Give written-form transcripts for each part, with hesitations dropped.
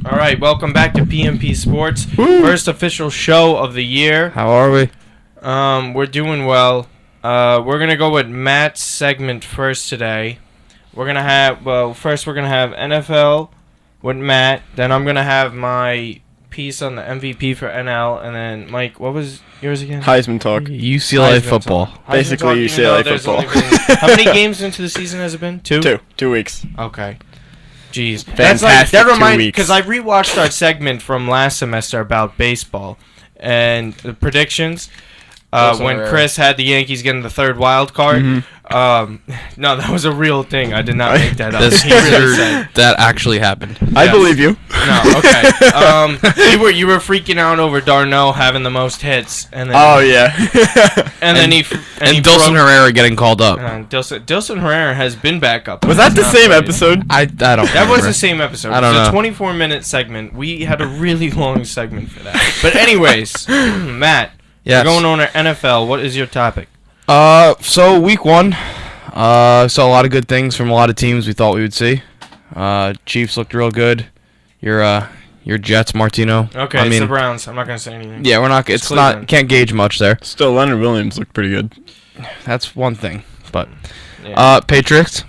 All right, welcome back to PMP Sports. Woo. First official show of the year. How are we? We're doing well. We're gonna go with Matt's segment first today. First we're gonna have NFL with Matt. Then I'm gonna have my piece on the MVP for NL, and then Mike, what was yours again? Heisman talk. UCLA football. Basically, UCLA football. How many games into the season has it been? 2? 2 weeks. Okay. Jeez. Fantastic that 2 reminds weeks. because I rewatched our segment from last semester about baseball and the predictions. When Chris had the Yankees getting the third wild card. No, that was a real thing. I did not make that up. He really said. That actually happened. I believe you. No, okay. You were freaking out over Darno having the most hits, and then Oh yeah. and then he Dilson Herrera getting called up. Dilson Herrera has been back up. Was that the Not same played. episode? I don't. That remember. was the same episode. I don't It was know. a 24-minute segment. We had a really long segment for that. But anyways, Matt, Yes. we're going on our NFL. What is your topic? So week 1, saw a lot of good things from a lot of teams we thought we would see. Chiefs looked real good. Your Jets, Martino. Okay, it's the Browns. I'm not gonna say anything. Yeah, we're not. It's Cleveland. not. Can't gauge much there. Still, Leonard Williams looked pretty good. That's one thing. But Yeah. Patriots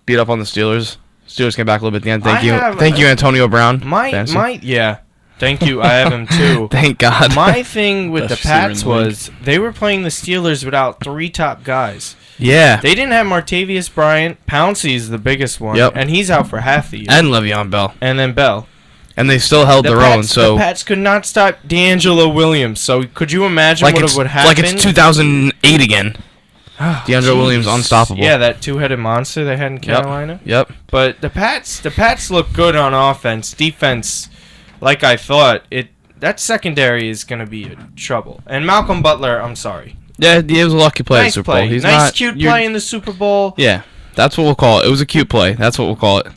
beat up on the Steelers. Steelers came back a little bit at the end. Thank you, Antonio Brown. Thank you. I have him too. Thank God. My thing with Best the receiver in Pats the league. was they were playing the Steelers without 3 top guys. Yeah. They didn't have Martavius Bryant. Pouncey's the biggest one, Yep. and he's out for half the year. And Le'Veon Bell. And then Bell. And they still held their own. So the Pats could not stop D'Angelo Williams. So could you imagine like what it's would happen? like it's 2008 again. D'Angelo Williams unstoppable. Yeah, that 2-headed monster they had in Carolina. Yep. But the Pats look good on offense. Defense, like I thought, that secondary is going to be in trouble. And Malcolm Butler, I'm sorry. Yeah, he was a lucky play in the Nice Super play. Bowl. He's nice, not, cute play in the Super Bowl. Yeah, that's what we'll call it. It was a cute play. That's what we'll call it.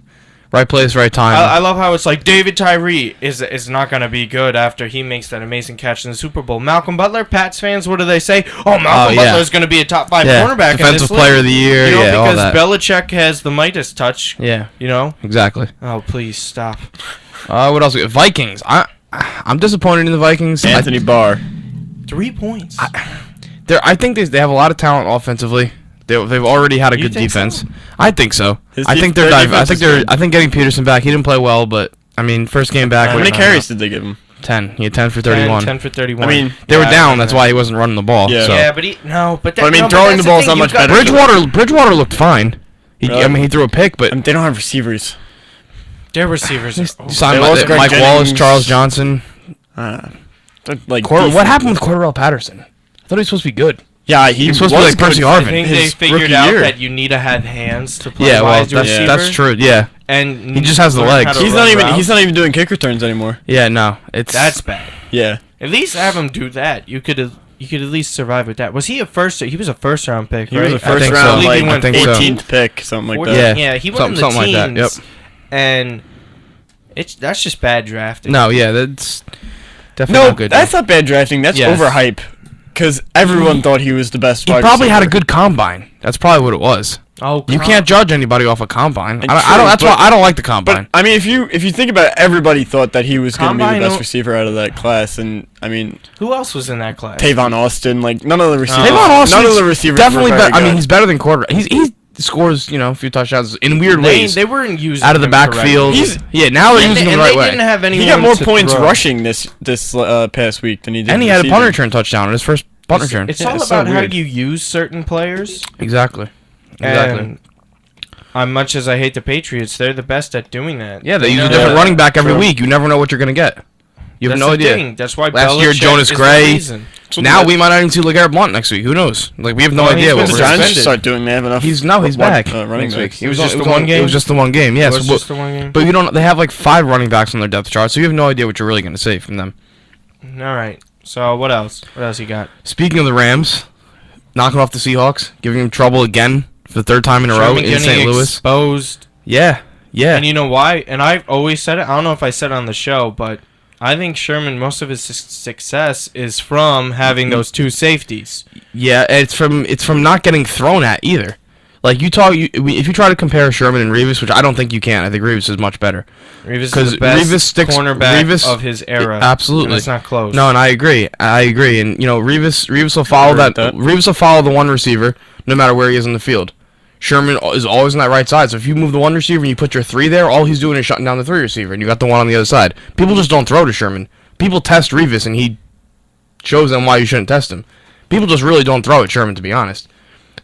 Right place, right time. I love how it's like David Tyree is not going to be good after he makes that amazing catch in the Super Bowl. Malcolm Butler, Pats fans, what do they say? Oh, Malcolm Butler is going to be a top 5 cornerback in this Defensive player of the year. league. Yeah, all because that. Belichick has the Midas touch. Yeah, You know? exactly. Oh, please stop. What else? Vikings. I'm disappointed in the Vikings. Anthony Barr. 3 points. I think they have a lot of talent offensively. They've already had a You good think defense. so? I think so. Their defense is good. I think getting Peterson back, he didn't play well, but I mean, first game back. How many carries did they give him? 10. He had 10 for 31. 10 for 31. I mean, They were Yeah, down. That's why he wasn't running the ball. Yeah. So. Yeah, but But I mean, throwing the ball's not much better. Bridgewater looked fine. Really? I mean, he threw a pick, but They don't have receivers. Their receivers are signed They lost Greg Mike Wallace, Jennings. Charles Johnson. They're like What decent. happened with Cordell Patterson? I thought he was supposed to be good. Yeah, he was supposed to be like Percy good. Harvin. I think His they figured rookie out year. that you need to have hands to play Yeah, well, wide receiver. that's true. Yeah, And He just has the learn legs. how to He's run not even. routes. He's not even doing kick returns anymore. yeah. No, it's That's bad. Yeah. At least have him do that. You could at least survive with that. Was he a first? He was a first round pick, He right? was a I first think round, so. like I went think so. 18th pick, something like Yeah. that. Yeah, he went in the something teens. like that. Yep. And that's just bad drafting. No, yeah, that's definitely No, not good. that's not bad drafting. That's Yes. overhype. Because everyone thought he was the best. He wide probably had a receiver. good combine. That's probably what it was. Oh, You can't judge anybody off a combine. I True, don't. That's but- why I don't like the combine. But I mean, if you think about it, everybody thought that he was going to be Combine the best don't- receiver out of that class, and I mean, Who else was in that class? Tavon Austin, like none of the receivers. Tavon Austin's none of the receivers definitely were very better. I mean, good. he's better than quarterback. He scores, a few touchdowns in weird ways. They weren't using out of the him backfield. correctly. Now they're And using they- him the and right they way. didn't have anyone He got more to points throw. rushing this past week than he did. And he had a receiving. punt return touchdown on his first punt return. It's Yeah, all it's so about how weird. you use certain players. Exactly. And much as I hate the Patriots, they're the best at doing that. Yeah, they use know a different that. running back every True. week. You never know what you're gonna get. You have That's no the idea. thing. That's why Last year, Belichick Jonas is the Gray. reason. Now we might not even see LeGarrette Blount next week. Who knows? Like we have no Well, he's idea been what The we're Giants gonna should start doing. They have enough. He's what, back running next week. backs. He It was on- just it the was one on- game? It was just the one game. It Yes, was just the one game. but you don't. They have like 5 running backs on their depth chart, so you have no idea what you're really gonna see from them. All right. So what else? What else you got? Speaking of the Rams, knocking off the Seahawks, giving them trouble again for the 3rd time in a row Sherman in getting St. Louis. exposed. Yeah. And you know why? And I've always said it. I don't know if I said it on the show, but I think Sherman, most of his success is from having those 2 safeties. Yeah, it's from not getting thrown at either. Like if you try to compare Sherman and Revis, which I don't think you can. I think Revis is much better. Revis is the best cornerback of his era. Absolutely, and it's not close. No, and I agree. And Revis will follow that. Revis will follow the one receiver no matter where he is in the field. Sherman is always on that right side. So if you move the one receiver and you put your 3 there, all he's doing is shutting down the 3 receiver, and you got the one on the other side. People just don't throw to Sherman. People test Revis, and he shows them why you shouldn't test him. People just really don't throw at Sherman, to be honest.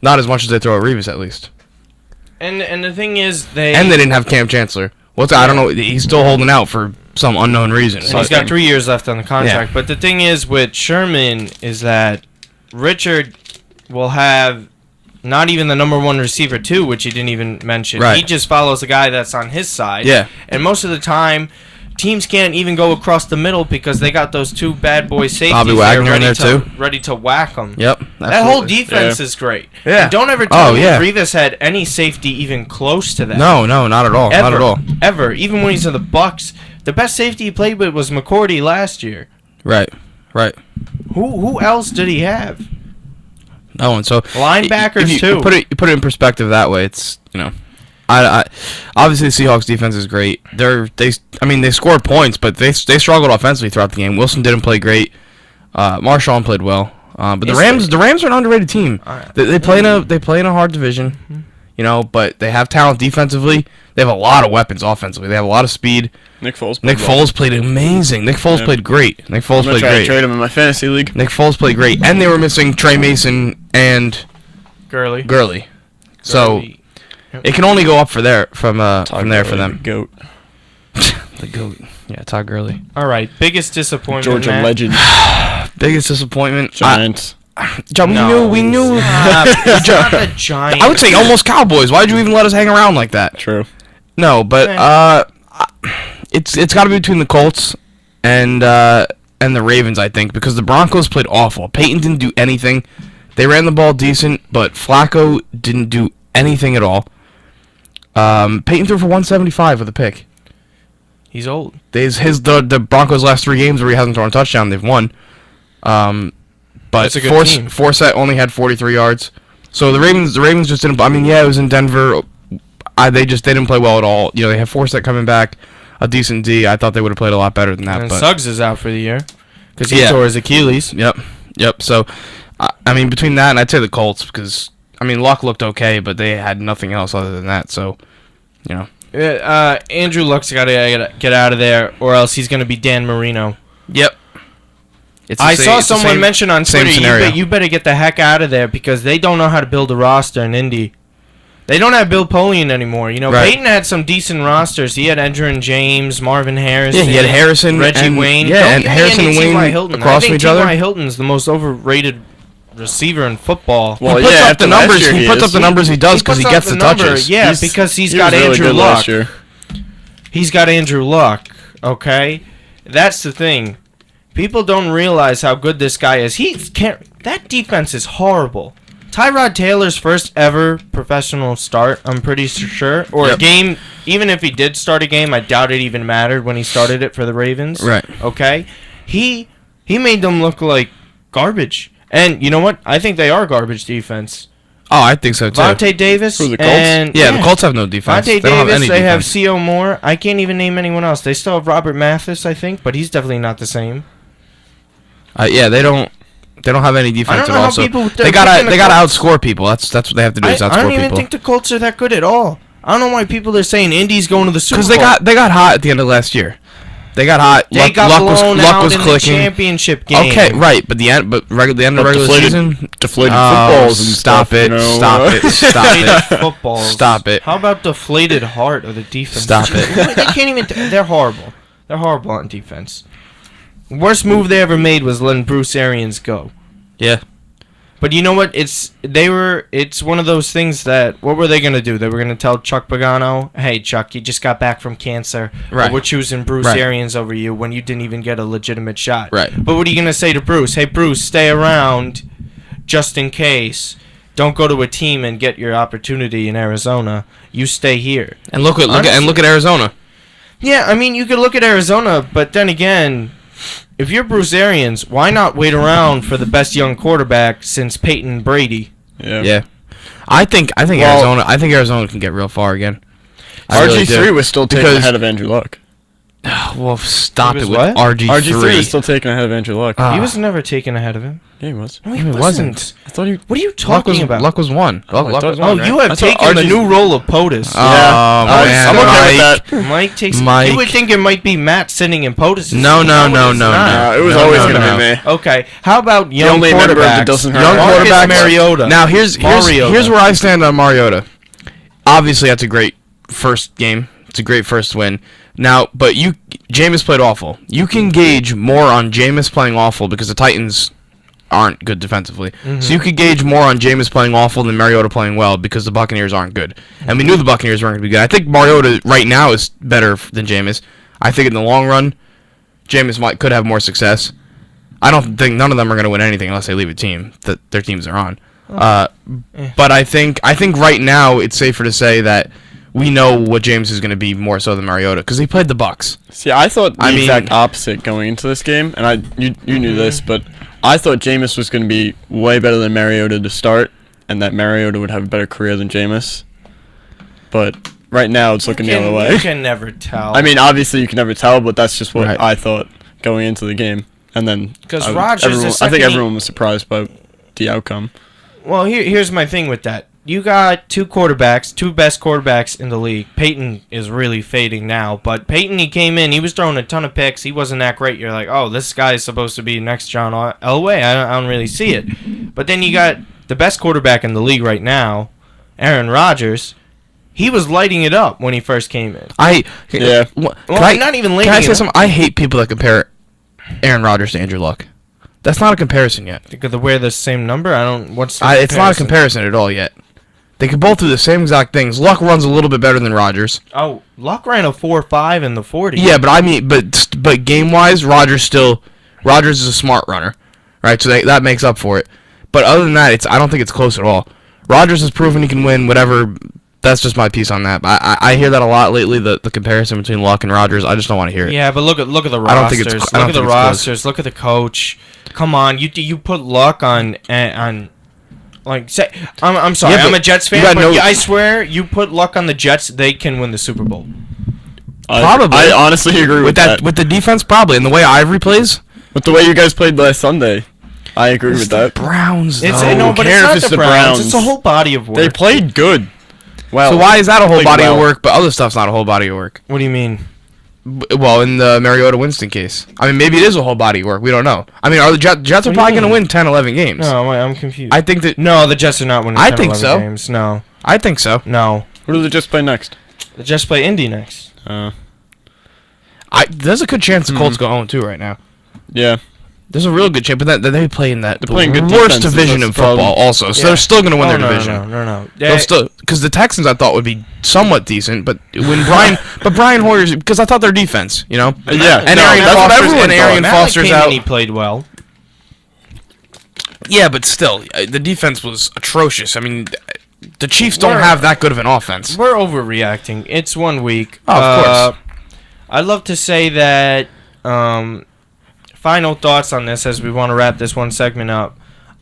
Not as much as they throw at Revis, at least. And the thing is, they didn't have Cam Chancellor. I don't know. He's still holding out for some unknown reason. And he's got 3 years left on the contract. Yeah. But the thing is with Sherman is that Richard will have not even the number 1 receiver too, which he didn't even mention. Right. He just follows the guy that's on his side. Yeah. And most of the time, teams can't even go across the middle because they got those 2 bad boy safeties Bobby Wagner in there too, ready to whack them. Yep. That whole defense is great. Yeah. And don't ever tell me Revis had any safety even close to that. No, not at all. Not at all. Ever. Even when he's in the Bucks, the best safety he played with was McCourty last year. Right. Who else did he have? No one. So linebackers too. You put it in perspective that way. It's I obviously the Seahawks defense is great. They scored points, but they struggled offensively throughout the game. Wilson didn't play great. Marshawn played well. But the Rams are an underrated team. They play in a hard division, but they have talent defensively. They have a lot of weapons offensively. They have a lot of speed. Nick Foles played amazing. Nick Foles played great. I'm gonna try to trade him in my fantasy league. Nick Foles played great, and they were missing Trey Mason and Gurley. So it can only go up from there for them. GOAT. The GOAT. Yeah, Todd Gurley. All right, biggest disappointment. Georgia Matt? legend. Biggest disappointment. Giants. John, we knew. Not the Giants. I would say almost Cowboys. Why'd you even let us hang around like that? True. No, but it's got to be between the Colts and the Ravens, I think, because the Broncos played awful. Peyton didn't do anything. They ran the ball decent, but Flacco didn't do anything at all. Peyton threw for 175 with a pick. He's old. The Broncos' last 3 games where he hasn't thrown a touchdown, they've won. But Forsett only had 43 yards. So the Ravens just didn't. I mean, yeah, it was in Denver. They didn't play well at all. They have Forsett coming back, a decent D. I thought they would have played a lot better than that. And but Suggs is out for the year because he tore his Achilles. Yep. So, between that and I'd say the Colts because Luck looked okay, but they had nothing else other than that. So, Andrew Luck's got to get out of there, or else he's going to be Dan Marino. Yep. I saw someone mention on Twitter, you better get the heck out of there because they don't know how to build a roster in Indy. They don't have Bill Polian anymore. Right. Peyton had some decent rosters. He had Edgerrin James, Marvin Harrison. Yeah, he had Harrison, Reggie Wayne. Yeah, and Harrison and Wayne across from each other. T.Y. Hilton's the most overrated receiver in football. Well, he puts up the numbers. He puts up the numbers he does because he gets the touches. Yeah, because he's got Andrew Luck. He's got Andrew Luck. Okay, that's the thing. People don't realize how good this guy is. That defense is horrible. Tyrod Taylor's first ever professional start, I'm pretty sure, or a game. Even if he did start a game, I doubt it even mattered when he started it for the Ravens. Right. Okay. He made them look like garbage. And you know what? I think they are garbage defense. Oh, I think so too. Vontae Davis. Who, the Colts? The Colts have no defense. Vontae Davis. They have C.O. Moore. I can't even name anyone else. They still have Robert Mathis, I think, but he's definitely not the same. They don't have any defense at all. So they gotta outscore people. That's what they have to do. Is outscore people. I don't even think the Colts are that good at all. I don't know why people are saying Indy's going to the Super Bowl. Because they got hot at the end of last year. They got hot. They got blown out in the championship game. Okay, right, but the end of the regular season, deflated footballs and stop it. Footballs. Stop it. How about deflated heart of the defense? Stop it. They can't even. They're horrible. They're horrible on defense. Worst move they ever made was letting Bruce Arians go. Yeah. But you know what? It's one of those things that, what were they going to do? They were going to tell Chuck Pagano, hey, Chuck, you just got back from cancer. Right. We're choosing Bruce Arians over you when you didn't even get a legitimate shot. Right. But what are you going to say to Bruce? Hey, Bruce, stay around just in case. Don't go to a team and get your opportunity in Arizona. You stay here. And look at Arizona. Yeah, you could look at Arizona, but then again, if you're Bruce Arians, why not wait around for the best young quarterback since Peyton Brady? Yeah. I think Arizona can get real far again. RG3 was still taken ahead of Andrew Luck. Well, stop it with what? RG3 was still taken ahead of Andrew Luck. He was never taken ahead of him. Yeah, he was. No, he He wasn't. I thought he. What are you talking about? Luck was one. Luck was one, right? You have I thought taken the RG3 new role of POTUS. Oh, man. I'm okay with that. Mike takes. Mike. You would think it might be Matt sitting in POTUS. No. It was always going to be me. Okay, how about young only member that quarterbacks? doesn't hurt. Young Marcus quarterbacks. Mariota. Now here's Mariota. where I stand on Mariota. Obviously, that's a great first game. It's a great first win. Now, but Jameis played awful. You can gauge more on Jameis playing awful because the Titans aren't good defensively. Mm-hmm. So you could gauge more on Jameis playing awful than Mariota playing well because the Buccaneers aren't good. And we knew the Buccaneers weren't going to be good. I think Mariota right now is better than Jameis. I think in the long run, Jameis could have more success. I don't think none of them are going to win anything unless they leave a team that their teams are on. But I think right now it's safer to say that we know what James is going to be more so than Mariota because he played the Bucs. See, I thought the exact opposite going into this game, and you knew this, but I thought Jameis was going to be way better than Mariota to start, and that Mariota would have a better career than Jameis. But right now, it's looking the other way. You can never tell. I mean, obviously, you can never tell, but that's just what Right. I thought going into the game. And then because Rodgers, I think everyone was surprised by the outcome. Well, here's my thing with that. You got two best quarterbacks in the league. Peyton is really fading now, but Peyton, he came in, he was throwing a ton of picks. He wasn't that great. You're like, oh, this guy is supposed to be next John Elway. I don't really see it. But then you got the best quarterback in the league right now, Aaron Rodgers. He was lighting it up when he first came in. Yeah. Not even lighting Can I it say up. something? I hate people that compare Aaron Rodgers to Andrew Luck. That's not a comparison yet. Because they wear the same number? What's the It's not a comparison at all yet. They could both do the same exact things. Luck runs a little bit better than Rodgers. Oh, Luck ran a 4.5 in the 40. Yeah, but I mean, but game wise, Rodgers is a smart runner, right? So that makes up for it. But other than that, I don't think it's close at all. Rodgers has proven he can win whatever. That's just my piece on that. But I hear that a lot lately. The comparison between Luck and Rodgers. I just don't want to hear it. Yeah, but look at the rosters. I don't think it's. Look at the rosters. Look at the coach. Come on, you put Luck on. Like, say, I'm sorry, Yeah, I'm a Jets fan, but I swear, you put Luck on the Jets, they can win the Super Bowl. Probably. I honestly agree with that. With the defense, probably, and the way Ivory plays. With the way you guys played last Sunday, I agree with that. Browns, though. But it's not the Browns. It's a whole body of work. They played good. Well, So why is that a whole body of work, but other stuff's not a whole body of work? What do you mean? Well, in the Mariota Winston case. I mean, maybe it is a whole body of work. We don't know. I mean, are the Jets are probably going to win 10, 11 games. No, I'm confused. I think that... No, the Jets are not winning 10, 11 so. games. No. I think so. No. who do the Jets play next? The Jets play Indy next. There's a good chance the Colts go 0-2 right now. Yeah. There's a real good chance, but that they play in the playing good worst defenses, division in that's the problem. football also. So they're still going to win their division. No. They'll still, because the Texans I thought would be somewhat decent, but when Brian Hoyer's, because I thought their defense, you know, Yeah. and Arian Foster's out. He played well. Yeah, but still, the defense was atrocious. I mean, the Chiefs don't have that good of an offense. We're overreacting. It's 1 week. Oh, of course. I'd love to say that. Final thoughts on this as we want to wrap this one segment up.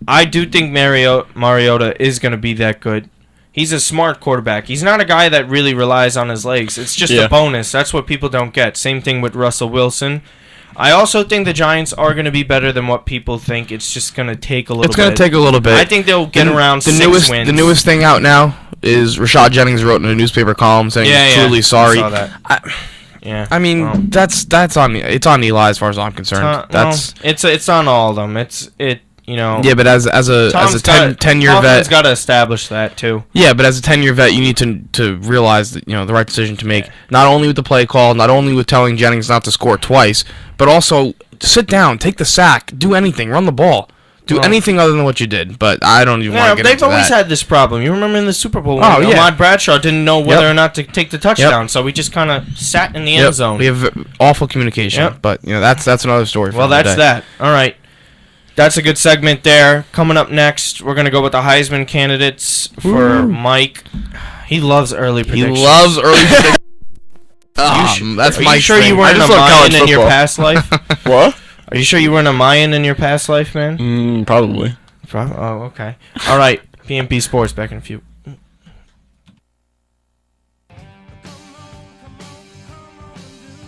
I do think Mariota is going to be that good. He's a smart quarterback. He's not a guy that really relies on his legs. It's just a bonus. That's what people don't get. Same thing with Russell Wilson. I also think the Giants are going to be better than what people think. It's just going to take a little bit. It's going to take a little bit. I think they'll get around 6 wins. The newest thing out now is Rashad Jennings wrote in a newspaper column saying he's truly sorry. I saw that. Yeah. I mean, that's on on Eli as far as I'm concerned. It's on all of them. Yeah, but as a 10-year vet, Tomlin's got to establish that too. Yeah, but as a 10-year vet, you need to realize that the right decision to make, not only with the play call, not only with telling Jennings not to score twice, but also sit down, take the sack, do anything, run the ball. Do anything other than what you did, but I don't even want to get into that. They've always had this problem. You remember in the Super Bowl when Ahmad Bradshaw didn't know whether or not to take the touchdown, so we just kind of sat in the end zone. We have awful communication, but that's another story for another day. That. All right. That's a good segment there. Coming up next, we're going to go with the Heisman candidates for Mike. He loves early predictions. That's Are my you sure you weren't a Mayan in your past life? What? Are you sure you weren't a Mayan in your past life, man? Probably. Oh, okay. All right. PMP Sports, back in a few.